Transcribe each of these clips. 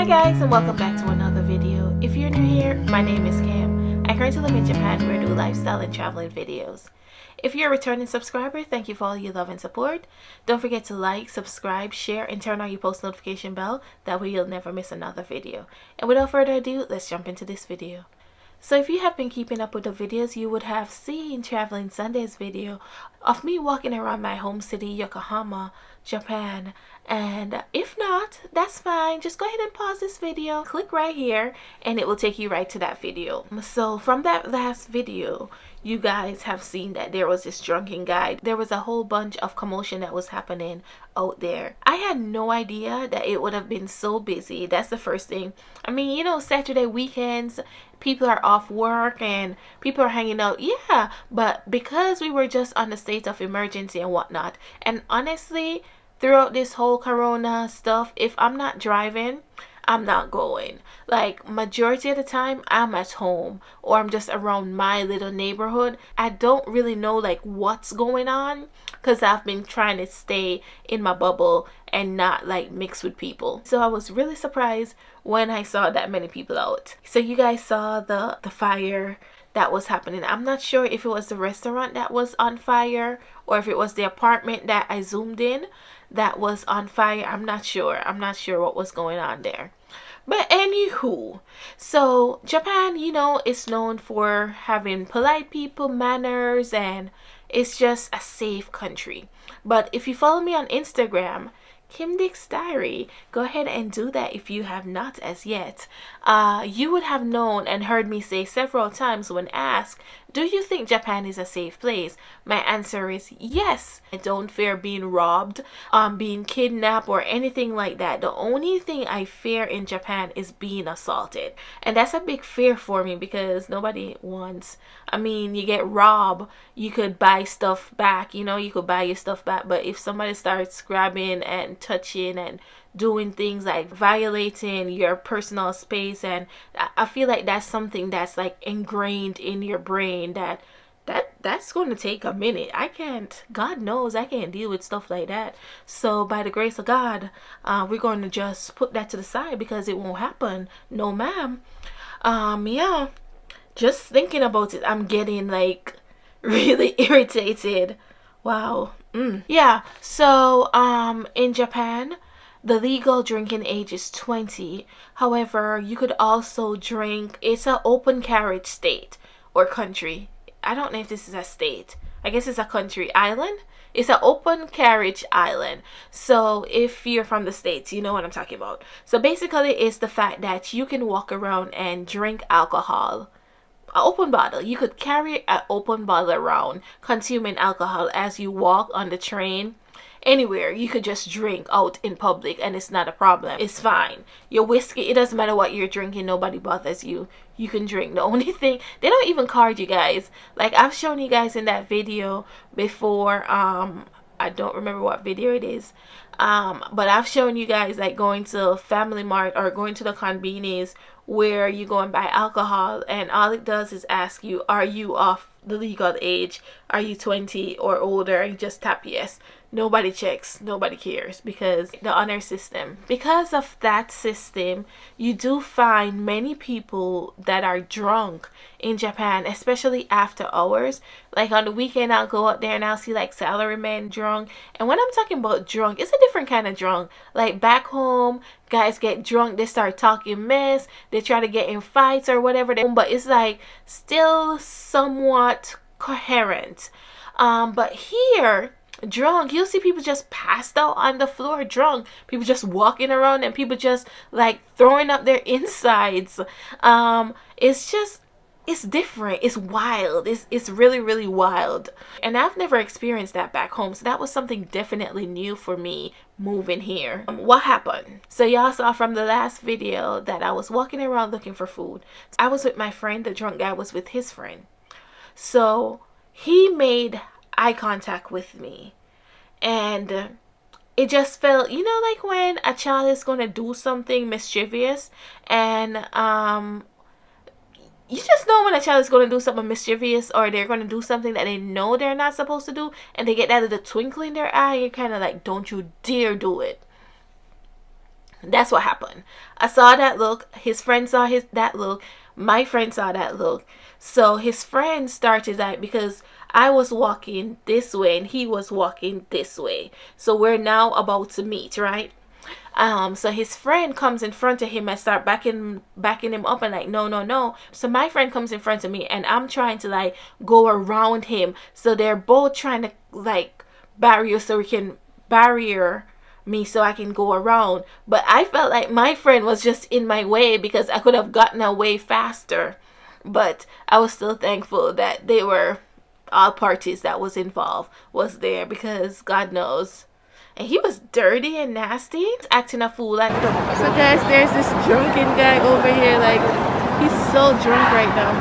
guys, and welcome back to another video. If you're new here, my name is Kim. I currently live in Japan where I do lifestyle and traveling videos. If you're a returning subscriber, thank you for all your love and support. Don't forget to like, subscribe, share, and turn on your post notification bell. That way you'll never miss another video. And without further ado, let's jump into this video. So if you have been keeping up with the videos, you would have seen Traveling Sunday's video of me walking around my home city, Yokohama, Japan. And if not, that's fine. Just go ahead and pause this video, click right here, and it will take you right to that video. So from that last video, you guys have seen that there was this drunken guy. There was a whole bunch of commotion that was happening out there. I had no idea that it would have been so busy. That's the first thing. I mean, you know, Saturday weekends, people are off work and people are hanging out. Yeah, but because we were just on the state of emergency and whatnot, and honestly, throughout this whole corona stuff, if I'm not driving, I'm not going. Like, majority of the time I'm at home or I'm just around my little neighborhood. I don't really know like what's going on because I've been trying to stay in my bubble and not like mix with people. So I was really surprised when I saw that many people out. So you guys saw the fire that was happening. I'm not sure if it was the restaurant that was on fire or if it was the apartment that I zoomed in that was on fire. I'm not sure what was going on there. But anywho, so Japan, you know, is known for having polite people, manners, and it's just a safe country. But if you follow me on Instagram, KimDix Diary, go ahead and do that if you have not as yet. You would have known and heard me say several times when asked, do you think Japan is a safe place? My answer is yes. I don't fear being robbed, being kidnapped, or anything like that. The only thing I fear in Japan is being assaulted. And that's a big fear for me because nobody wants, I mean, you get robbed, you could buy stuff back, you know, you could buy your stuff back. But if somebody starts grabbing and touching and doing things like violating your personal space, and I feel like that's something that's like ingrained in your brain that's going to take a minute. God knows I can't deal with stuff like that. So by the grace of God, we're going to just put that to the side because it won't happen. No ma'am. Yeah, just thinking about it, I'm getting like really irritated. Wow. Yeah, so in Japan, the legal drinking age is 20. However, you could also drink. It's an open carriage state or country. I don't know if this is a state. I guess it's a country. Island. It's an open carriage island. So if you're from the States, you know what I'm talking about. So basically, it's the fact that you can walk around and drink alcohol. An open bottle. You could carry an open bottle around consuming alcohol as you walk on the train. Anywhere you could just drink out in public and it's not a problem. It's fine. Your whiskey, it doesn't matter what you're drinking, nobody bothers you. You can drink. The only thing, they don't even card you guys. Like I've shown you guys in that video before. I don't remember what video it is. But I've shown you guys like going to Family Mart or going to the convenience where you go and buy alcohol, and all it does is ask you, are you of the legal age? Are you 20 or older? And you just tap yes. Nobody checks, nobody cares, because the honor system. Because of that system, you do find many people that are drunk in Japan, especially after hours. Like on the weekend, I'll go out there and I'll see like salarymen drunk. And when I'm talking about drunk, it's a different kind of drunk. Like back home, guys get drunk, they start talking mess, they try to get in fights or whatever, but it's like still somewhat coherent. But here, drunk, you'll see people just passed out on the floor drunk, people just walking around and people just like throwing up their insides. It's different. It's wild. It's really, really wild. And I've never experienced that back home. So that was something definitely new for me moving here. What happened? So y'all saw from the last video that I was walking around looking for food. I was with my friend. The drunk guy was with his friend. So he made eye contact with me. And it just felt, you know, like when a child is going to do something mischievous and you just know when a child is going to do something mischievous or they're going to do something that they know they're not supposed to do, and they get that little twinkle in their eye. You're kind of like, don't you dare do it. That's what happened. I saw that look. His friend saw that look. My friend saw that look. So his friend started like, because I was walking this way and he was walking this way. So we're now about to meet, right? So his friend comes in front of him and start backing him up and like, no, no, no. So my friend comes in front of me and I'm trying to like go around him. So they're both trying to like barrier me so I can go around. But I felt like my friend was just in my way because I could have gotten away faster. But I was still thankful that they were all parties that was involved was there, because God knows. And he was dirty and nasty, acting a fool. Like, so guys, there's this drunken guy over here. Like, he's so drunk right now.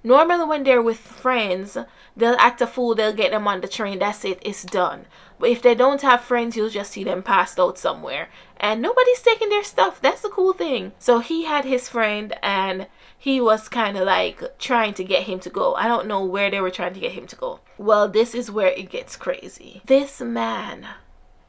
Normally when they're with friends, they'll act a fool, they'll get them on the train, that's it, it's done. But if they don't have friends, you'll just see them passed out somewhere. And nobody's taking their stuff. That's the cool thing. So he had his friend and he was kind of like trying to get him to go. I don't know where they were trying to get him to go. Well, this is where it gets crazy. This man,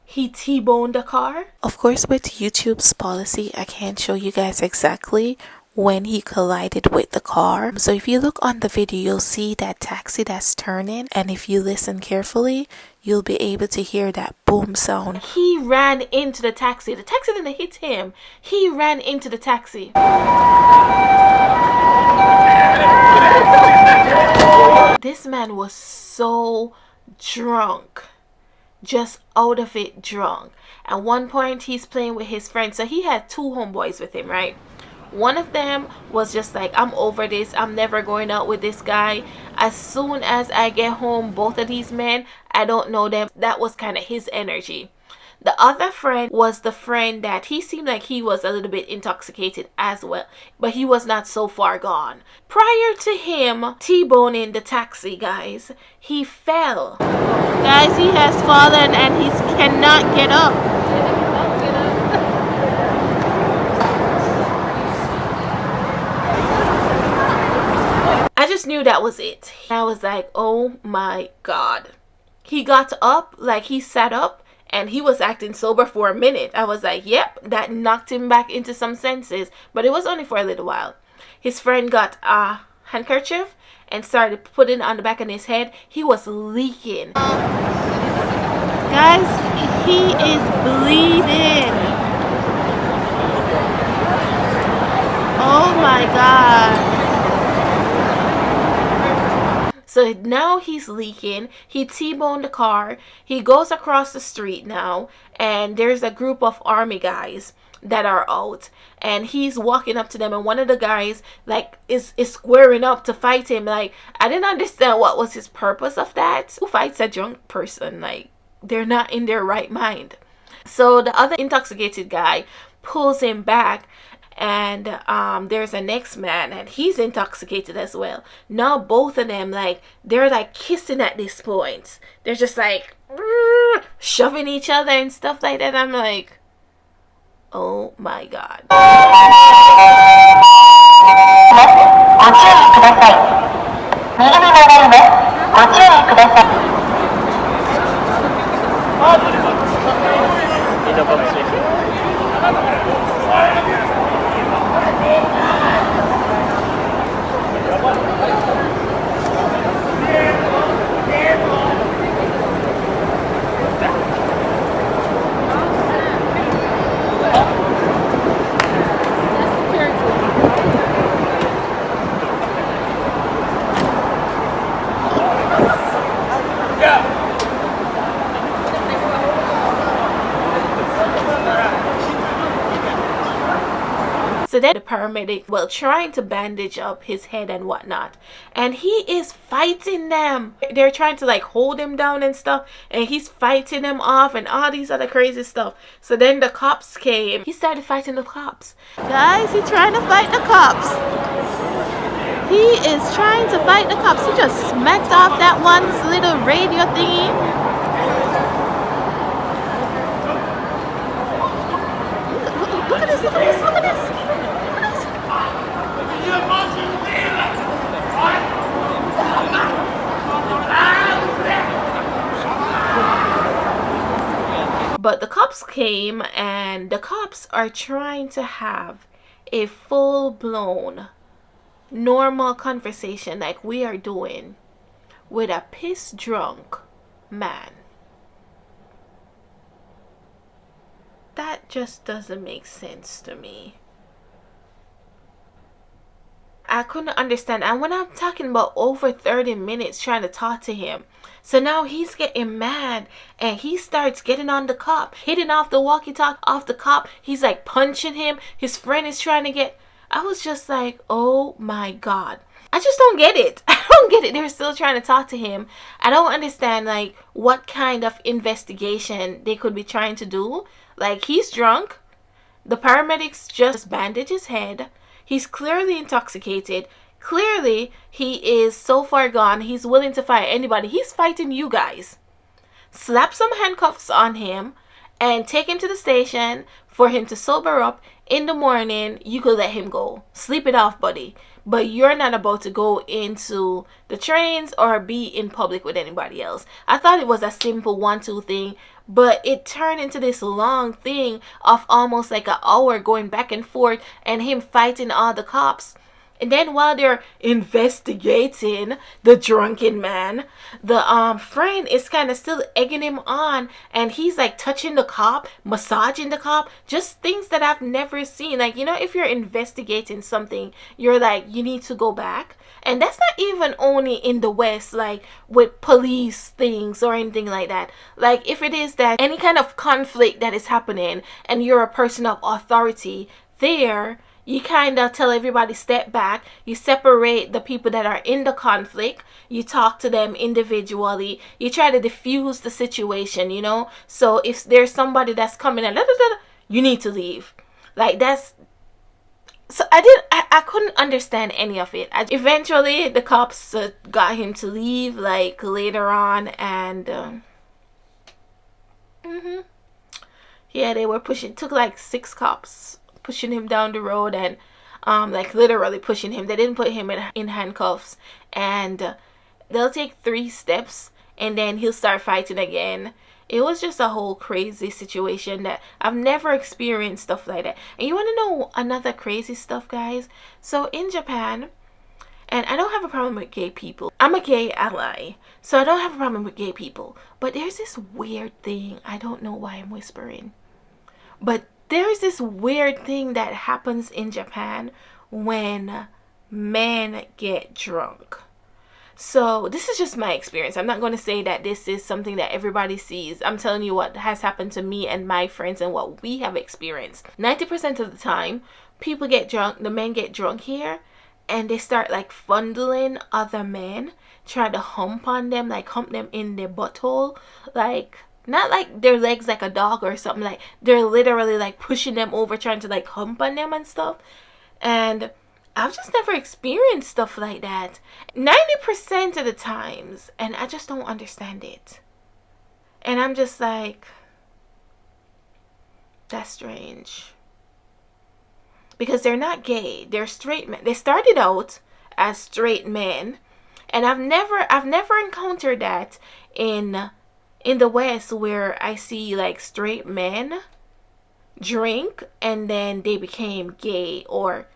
he T-boned the car. Of course, with YouTube's policy, I can't show you guys exactly when he collided with the car. So if you look on the video, you'll see that taxi that's turning, and if you listen carefully, you'll be able to hear that boom sound. He ran into the taxi. The taxi didn't hit him. He ran into the taxi. This man was so drunk, just out of it drunk. At one point, he's playing with his friend. So he had two homeboys with him, right? One of them was just like, I'm over this, I'm never going out with this guy. As soon as I get home, both of these men, I don't know them. That was kind of his energy. The other friend was the friend that he seemed like he was a little bit intoxicated as well, but he was not so far gone. Prior to him T-boning the taxi, guys, he fell. Guys, he has fallen and he cannot get up. I just knew that was it. I was like, oh my God. He got up, like he sat up, and he was acting sober for a minute. I was like, yep, that knocked him back into some senses. But it was only for a little while. His friend got a handkerchief and started putting it on the back of his head. He was leaking. Guys, he is bleeding. Oh my God. So now he's leaking. He T-boned the car. He goes across the street now, and there's a group of army guys that are out, and he's walking up to them, and one of the guys like is squaring up to fight him. Like, I didn't understand what was his purpose of that. Who fights a drunk person? Like, they're not in their right mind. So the other intoxicated guy pulls him back, and there's a next man and he's intoxicated as well. Now both of them, like, they're like kissing at this point. They're just like shoving each other and stuff like that. I'm like, oh my God. So then the paramedic, well, trying to bandage up his head and whatnot, and he is fighting them. They're trying to like hold him down and stuff, and he's fighting them off and all these other crazy stuff. So then the cops came. He started fighting the cops. Guys, he's trying to fight the cops. He is trying to fight the cops. He just smacked off that one little radio thingy. Look at this, look at this, look at this. cops came, and the cops are trying to have a full-blown normal conversation like we are doing with a piss drunk man. That just doesn't make sense to me. I couldn't understand. And when I'm talking about over 30 minutes trying to talk to him, so now he's getting mad and he starts getting on the cop, hitting off the walkie-talkie off the cop. He's like punching him. His friend is trying to get. I was just like, oh my God. I just don't get it. I don't get it. They're still trying to talk to him. I don't understand like what kind of investigation they could be trying to do. Like, he's drunk. The paramedics just bandage his head. He's clearly intoxicated. Clearly, he is so far gone. He's willing to fight anybody. He's fighting you guys. Slap some handcuffs on him and take him to the station for him to sober up. In the morning, you could let him go. Sleep it off, buddy. But you're not about to go into the trains or be in public with anybody else. I thought it was a simple 1-2 thing, but it turned into this long thing of almost like an hour going back and forth and him fighting all the cops. And then while they're investigating the drunken man, the friend is kind of still egging him on, and he's like touching the cop, massaging the cop, just things that I've never seen. Like, you know, if you're investigating something, you're like, you need to go back. And that's not even only in the West, like with police things or anything like that. Like, if it is that any kind of conflict that is happening and you're a person of authority there, you kind of tell everybody step back. You separate the people that are in the conflict. You talk to them individually. You try to diffuse the situation, you know. So if there's somebody that's coming and you need to leave. Like, that's... So I couldn't understand any of it. Eventually, the cops got him to leave, like, later on. And... yeah, they were pushing... Took like 6 cops pushing him down the road and like literally pushing him. They didn't put him in handcuffs, and they'll take 3 steps and then he'll start fighting again. It was just a whole crazy situation that I've never experienced stuff like that. And you want to know another crazy stuff, guys? So in Japan, and I don't have a problem with gay people. I'm a gay ally, so I don't have a problem with gay people. But there's this weird thing. I don't know why I'm whispering, but there's this weird thing that happens in Japan when men get drunk. So this is just my experience. I'm not going to say that this is something that everybody sees. I'm telling you what has happened to me and my friends and what we have experienced. 90% of the time, people get drunk, the men get drunk here, and they start like fondling other men, try to hump on them, like hump them in their butthole, like... Not like their legs like a dog or something. Like, they're literally like pushing them over, trying to like hump on them and stuff. And I've just never experienced stuff like that 90% of the times, and I just don't understand it. And I'm just like, that's strange. Because they're not gay, they're straight men. They started out as straight men, and I've never encountered that in the West, where I see like straight men drink and then they became gay, or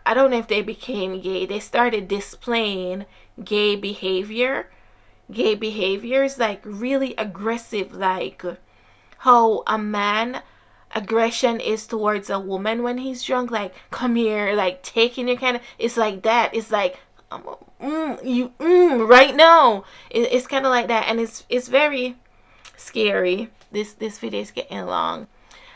I don't know if they became gay. They started displaying gay behavior. Gay behaviors, like really aggressive, like how a man aggression is towards a woman when he's drunk, like come here, like taking your kind of, it's like that. It's like right now. It's kind of like that, and it's very scary. This video is getting long.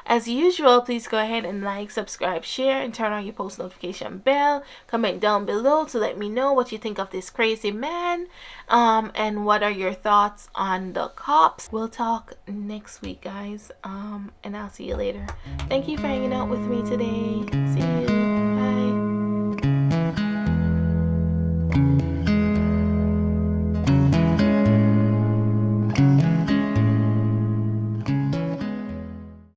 As usual, please go ahead and like, subscribe, share, and turn on your post notification bell. Comment down below to let me know what you think of this crazy man, and what are your thoughts on the cops. We'll talk next week, guys, and I'll see you later. Thank you for hanging out with me today. See you.